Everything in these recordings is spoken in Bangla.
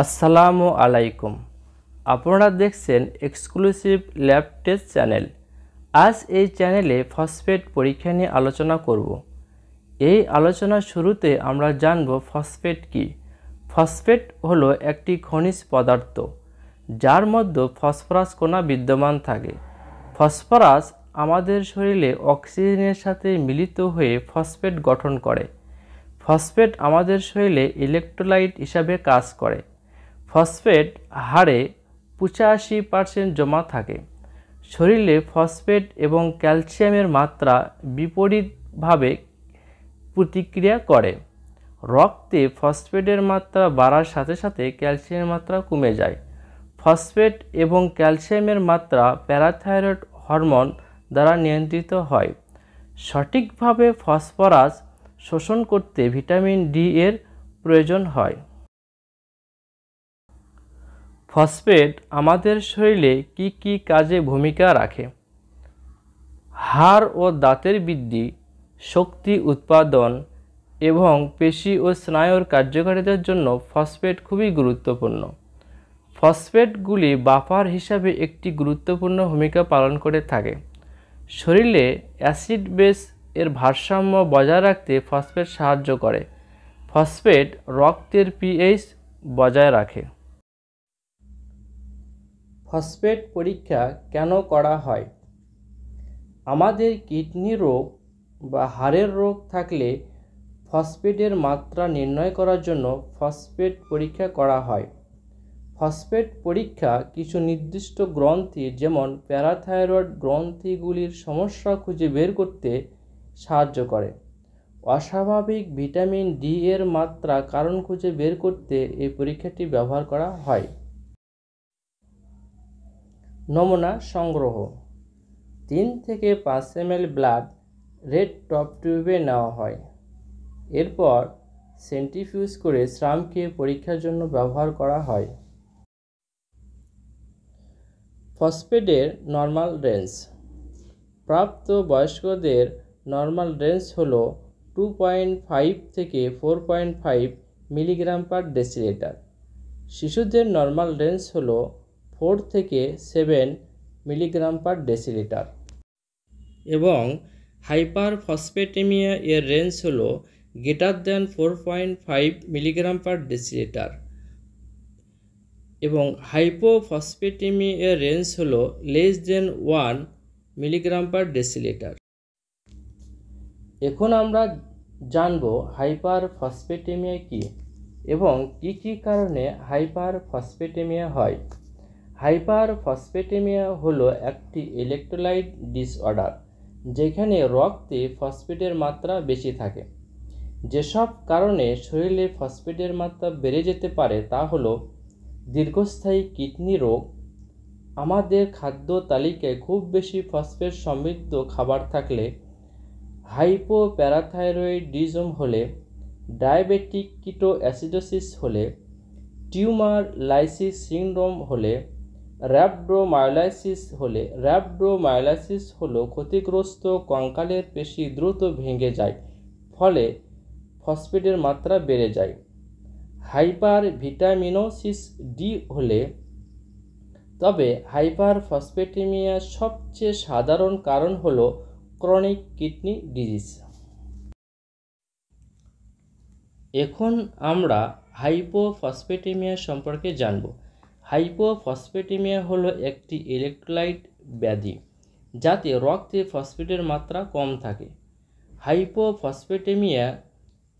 আসসালামু আলাইকুম। আপনারা দেখছেন এক্সক্লুসিভ ল্যাব টেস্ট চ্যানেল। আজ এই চ্যানেলে ফসফেট পরীক্ষা নিয়ে আলোচনা করব। এই আলোচনার শুরুতে আমরা জানব ফসফেট কি। ফসফেট হলো একটি খনিজ পদার্থ যার মধ্যে ফসফরাস কণা বিদ্যমান থাকে। ফসফরাস আমাদের শরীরে অক্সিজেনের সাথে মিলিত হয়ে ফসফেট গঠন করে। ফসফেট আমাদের শরীরে ইলেকট্রোলাইট হিসাবে কাজ করে। ফসফেট হাড়ে 85% জমা থাকে। শরীরে ফসফেট এবং ক্যালসিয়ামের মাত্রা বিপরীতভাবে প্রতিক্রিয়া করে। রক্তে ফসফেটের মাত্রা বাড়ার সাথে সাথে ক্যালসিয়ামের মাত্রা কমে যায়। ফসফেট এবং ক্যালসিয়ামের মাত্রা প্যারাথাইরয়েড হরমোন দ্বারা নিয়ন্ত্রিত হয়। সঠিকভাবে ফসফরাস শোষণ করতে ভিটামিন ডি এর প্রয়োজন হয়। ফসফেট আমাদের শরীরে কি কি কাজে ভূমিকা রাখে? হাড় ও দাঁতের বৃদ্ধি, শক্তি উৎপাদন এবং পেশি ও স্নায়ুর কার্যকারিতার জন্য ফসফেট খুবই গুরুত্বপূর্ণ। ফসফেটগুলি বাফার হিসাবে একটি গুরুত্বপূর্ণ ভূমিকা পালন করে থাকে। শরীরে অ্যাসিড বেস এর ভারসাম্য বজায় রাখতে ফসফেট সাহায্য করে। ফসফেট রক্তের পিএইচ বজায় রাখে। ফসফেট পরীক্ষা কেন করা হয়? আমাদের কিডনি রোগ বা হাড়ের রোগ থাকলে ফসফেটের মাত্রা নির্ণয় করার জন্য ফসফেট পরীক্ষা করা হয়। ফসফেট পরীক্ষা কিছু নির্দিষ্ট গ্রন্থি যেমন প্যারাথাইরয়েড গ্রন্থিগুলির সমস্যা খুঁজে বের করতে সাহায্য করে। অস্বাভাবিক ভিটামিন ডি এর মাত্রা কারণ খুঁজে বের করতে এই পরীক্ষাটি ব্যবহার করা হয়। নমুনা সংগ্রহ: 3 থেকে 5 ml ব্লাড রেড টপ টিউবে নেওয়া হয়। এরপর সেন্ট্রিফিউজ করে শ্রামকে পরীক্ষার জন্য ব্যবহার করা হয়। ফসফেটের নর্মাল রেঞ্জ: প্রাপ্ত বয়স্কদের নর্মাল রেঞ্জ হল 2.5 থেকে 4.5 মিলিগ্রাম পার ডেসিলিটার। শিশুদের নর্মাল রেঞ্জ হল 4 থেকে 7 মিলিগ্রাম পার ডেসিলিটার এবং হাইপার ফসফেটেমিয়া এর রেঞ্জ হল greater than 4.5 milligram per decilitre এবং হাইপোফসফেটেমিয়া এর রেঞ্জ হল less than 1 milligram per decilitre. এখন আমরা জানব হাইপার ফসফেটেমিয়া কি এবং কি কি কারণে হাইপার ফসফেটেমিয়া হয়। হাইপার ফসফেটেমিয়া হলো একটি ইলেকট্রোলাইট ডিসঅর্ডার যেখানে রক্তে ফসফেটের মাত্রা বেশি থাকে। যেসব কারণে শরীরে ফসফেটের মাত্রা বেড়ে যেতে পারে তা হলো দীর্ঘস্থায়ী কিডনি রোগ, আমাদের খাদ্য তালিকায় খুব বেশি ফসফেট সমৃদ্ধ খাবার থাকলে, হাইপোপ্যারাথাইরয়েডিজম হলে, ডায়াবেটিক কিটোঅ্যাসিডোসিস হলে, টিউমার লাইসিস সিনড্রোম হলে, র্যাপডোমায়োলাইসিস হলে। র্যাপডোমায়োলাইসিস হলো ক্ষতিগ্রস্ত কঙ্কালের পেশি দ্রুত ভেঙে যায়, ফলে ফসফেটের মাত্রা বেড়ে যায়। হাইপার ভিটামিনোসিস ডি হলে। তবে হাইপার ফসফেটেমিয়ার সবচেয়ে সাধারণ কারণ হলো ক্রনিক কিডনি ডিজিজ। এখন আমরা হাইপোফসফেটেমিয়া সম্পর্কে জানব। হাইপোফসফেটেমিয়া হলো একটি ইলেকট্রোলাইট ব্যাধি যাতে রক্তে ফসফেটের মাত্রা কম থাকে। হাইপোফসফেটেমিয়া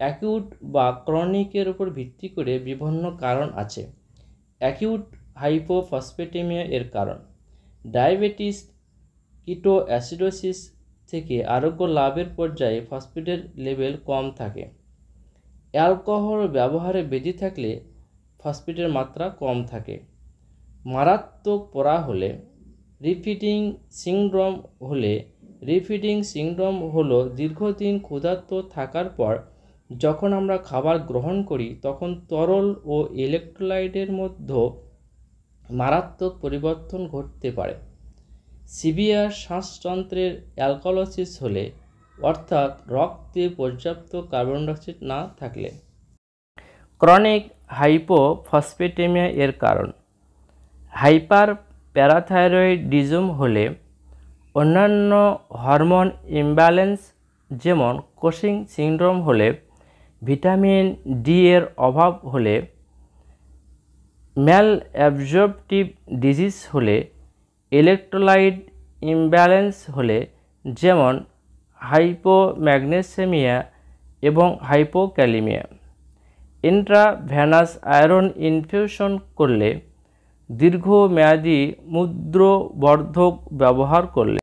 অ্যাকিউট বা ক্রনিকের উপর ভিত্তি করে বিভিন্ন কারণ আছে। অ্যাকিউট হাইপোফসফেটেমিয়া এর কারণ: ডায়াবেটিস কিটোঅ্যাসিডোসিস থেকে আরোগ্য লাভের পর্যায়ে ফসফেটের লেভেল কম থাকে। অ্যালকোহল ব্যবহারে বেশি থাকলে ফসফেটের মাত্রা কম থাকে। মারাত্মক পড়া হলে, রিফিডিং সিনড্রোম হলে। রিফিডিং সিনড্রোম হলো দীর্ঘদিন ক্ষুধার্ত থাকার পর যখন আমরা খাবার গ্রহণ করি তখন তরল ও ইলেকট্রোলাইটের মধ্যে মারাত্মক পরিবর্তন ঘটতে পারে। সিভিয়ার শ্বাসতন্ত্রের অ্যালকালোসিস হলে, অর্থাৎ রক্তে পর্যাপ্ত কার্বন ডাইঅক্সাইড না থাকলে। ক্রনিক হাইপোফসফেটেমিয়া এর কারণ। হাইপার প্যারাথাইরয়েডিজম হলে অন্যান্য হরমোন ইমব্যালেন্স যেমন কোশিং সিনড্রোম হলে, ভিটামিন ডি এর অভাব হলে, ম্যালঅ্যাবজর্পটিভ ডিজিজ হলে, ইলেকট্রোলাইট ইমব্যালেন্স হলে যেমন হাইপোম্যাগনেসেমিয়া এবং হাইপোক্যালিমিয়া। ইন্ট্রাভেনাস আয়রন ইনফিউশন করলে, দীর্ঘমেয়াদী মূত্রবর্ধক ব্যবহার করলে।